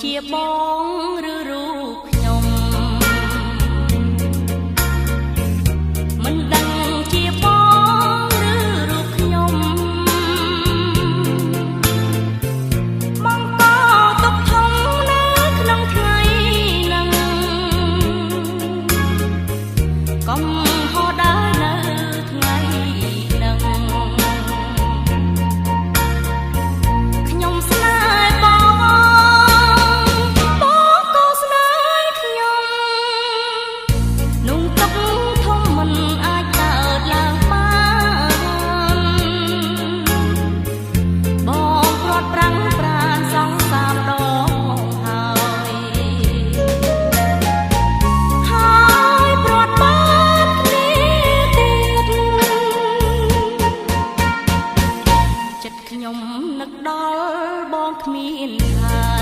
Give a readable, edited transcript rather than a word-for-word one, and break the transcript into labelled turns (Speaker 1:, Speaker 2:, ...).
Speaker 1: ជាបងឬរូបខ្ញុំមិនដឹងជាបងឬរូបខ្ញុំបងក៏ទុកធំនៅក្នុងថ្ងៃនឹងកុំហោដើរនៅថ្ងៃនឹងខ្ញុំស្នេហ៍បងក៏ស្នេហ៍ខ្ញុំនោះទុកធំមិនអាចកើតឡើងបានបងព្រាត់ប្រាំងប្រានសងសាមដងហើយព្រាត់បានគ្នាទៀតចិត្តខ្ញុំនឹកដល់បងគ្មានខា